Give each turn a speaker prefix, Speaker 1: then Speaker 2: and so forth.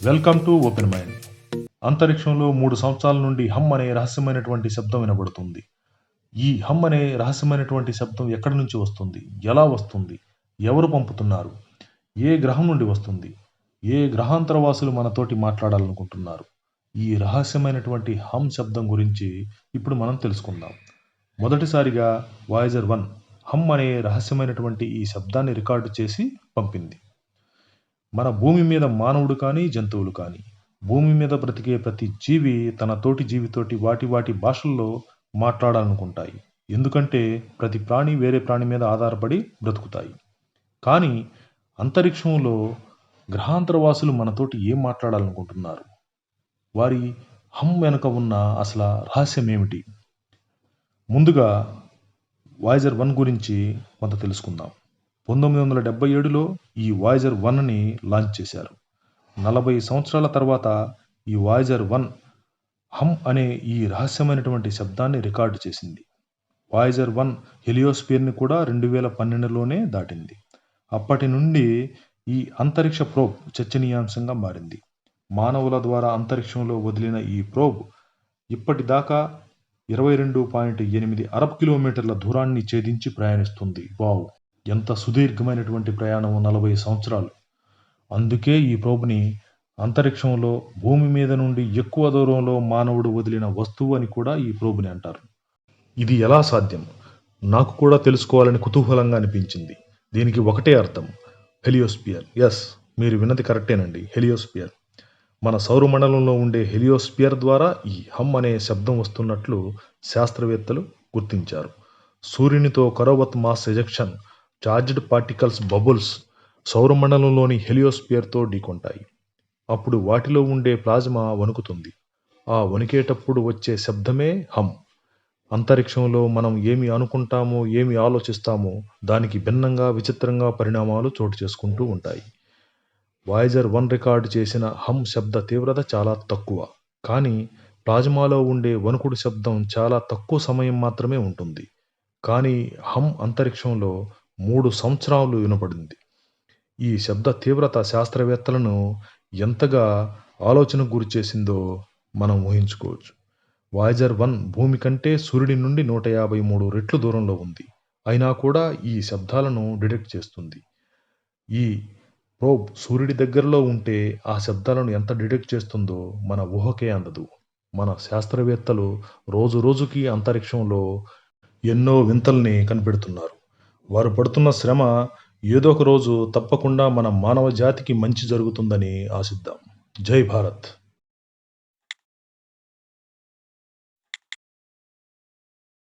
Speaker 1: Welcome to open mind. అంతరిక్షంలో 3 సంవత్సరాల నుండి హమ్ అనే రహస్యమైనటువంటి శబ్దం వినబడుతుంది. ఈ హమ్ అనే రహస్యమైనటువంటి శబ్దం ఎక్కడి నుంచి వస్తుంది? ఎలా వస్తుంది? ఎవరు పంపుతున్నారు? ఏ గ్రహం నుండి వస్తుంది? ఏ గ్రహాంతరవాసులు మనతోటి మాట్లాడాలనుకుంటున్నారు? ఈ రహస్యమైనటువంటి హమ్ శబ్దం గురించి ఇప్పుడు మనం తెలుసుకుందాం. మొదటిసారిగా వాయేజర్ 1 హమ్ అనే రహస్యమైనటువంటి ఈ శబ్దాన్ని రికార్డు చేసి పంపింది. మన భూమి మీద మానవుడు కానీ, జంతువులు కానీ, భూమి మీద బ్రతికే ప్రతి జీవి తన తోటి జీవితోటి వాటి భాషల్లో మాట్లాడాలనుకుంటాయి. ఎందుకంటే ప్రతి ప్రాణి వేరే ప్రాణి మీద ఆధారపడి బ్రతుకుతాయి. కానీ అంతరిక్షంలో గ్రహాంతరవాసులు మనతోటి ఏం మాట్లాడాలనుకుంటున్నారు? వారి హమ్ వెనుక ఉన్న అసలు రహస్యం ఏమిటి? ముందుగా వాయేజర్ 1 గురించి కొంత తెలుసుకుందాం. 1977లో ఈ వాయేజర్ 1ని లాంచ్ చేశారు. 40 సంవత్సరాల తర్వాత ఈ వాయేజర్ 1 హమ్ అనే ఈ రహస్యమైనటువంటి శబ్దాన్ని రికార్డు చేసింది. వాయేజర్ 1 హెలియోస్పియర్ని కూడా 2012లోనే దాటింది. అప్పటి నుండి ఈ అంతరిక్ష ప్రోబ్ చర్చనీయాంశంగా మారింది. మానవుల ద్వారా అంతరిక్షంలో వదిలిన ఈ ప్రోబ్ ఇప్పటిదాకా 22.8 అరబ్ కిలోమీటర్ల దూరాన్ని ఛేదించి ప్రయాణిస్తుంది. వావ్! ఎంత సుదీర్ఘమైనటువంటి ప్రయాణం, 40 సంవత్సరాలు. అందుకే ఈ ప్రోబ్ని అంతరిక్షంలో భూమి మీద నుండి ఎక్కువ దూరంలో మానవుడు వదిలిన వస్తువు అని కూడా ఈ ప్రోబ్ని అంటారు. ఇది ఎలా సాధ్యం? నాకు కూడా తెలుసుకోవాలని కుతూహలంగా అనిపించింది. దీనికి ఒకటే అర్థం, హెలియోస్పియర్. ఎస్, మీరు విన్నది కరెక్టేనండి, హెలియోస్పియర్. మన సౌరమండలంలో ఉండే హెలియోస్పియర్ ద్వారా ఈ హమ్ అనే శబ్దం వస్తున్నట్లు శాస్త్రవేత్తలు గుర్తించారు. సూర్యునితో coronal mass ejection charged particles bubbles సౌరమండలంలోని హెలియోస్పియర్తో ఢీకొంటాయి. అప్పుడు వాటిలో ఉండే ప్లాజ్మా వణుకుతుంది. ఆ వణికేటప్పుడు వచ్చే శబ్దమే హమ్. అంతరిక్షంలో మనం ఏమి అనుకుంటామో, ఏమి ఆలోచిస్తామో దానికి భిన్నంగా, విచిత్రంగా పరిణామాలు చోటు చేసుకుంటూ ఉంటాయి. వాయేజర్ 1 రికార్డు చేసిన హమ్ శబ్ద తీవ్రత చాలా తక్కువ. కానీ ప్లాజ్మాలో ఉండే వణుకుడు శబ్దం చాలా తక్కువ సమయం మాత్రమే ఉంటుంది. కానీ హమ్ అంతరిక్షంలో 3 సంవత్సరాలు వినపడింది. ఈ శబ్ద తీవ్రత శాస్త్రవేత్తలను ఎంతగా ఆలోచనకు గురి చేసిందో మనం ఊహించుకోవచ్చు. వాయేజర్ 1 భూమి కంటే సూర్యుడి నుండి 153 రెట్లు దూరంలో ఉంది. అయినా కూడా ఈ శబ్దాలను డిటెక్ట్ చేస్తుంది. ఈ ప్రోబ్ సూర్యుడి దగ్గరలో ఉంటే ఆ శబ్దాలను ఎంత డిటెక్ట్ చేస్తుందో మన ఊహకే అందదు. మన శాస్త్రవేత్తలు రోజు రోజుకి అంతరిక్షంలో ఎన్నో వింతల్ని కనిపెడుతున్నారు. వారు పడుతున్న శ్రమ ఏదో ఒక రోజు తప్పకుండా మన మానవ జాతికి మంచి జరుగుతుందని ఆశిద్దాం. జై భారత్.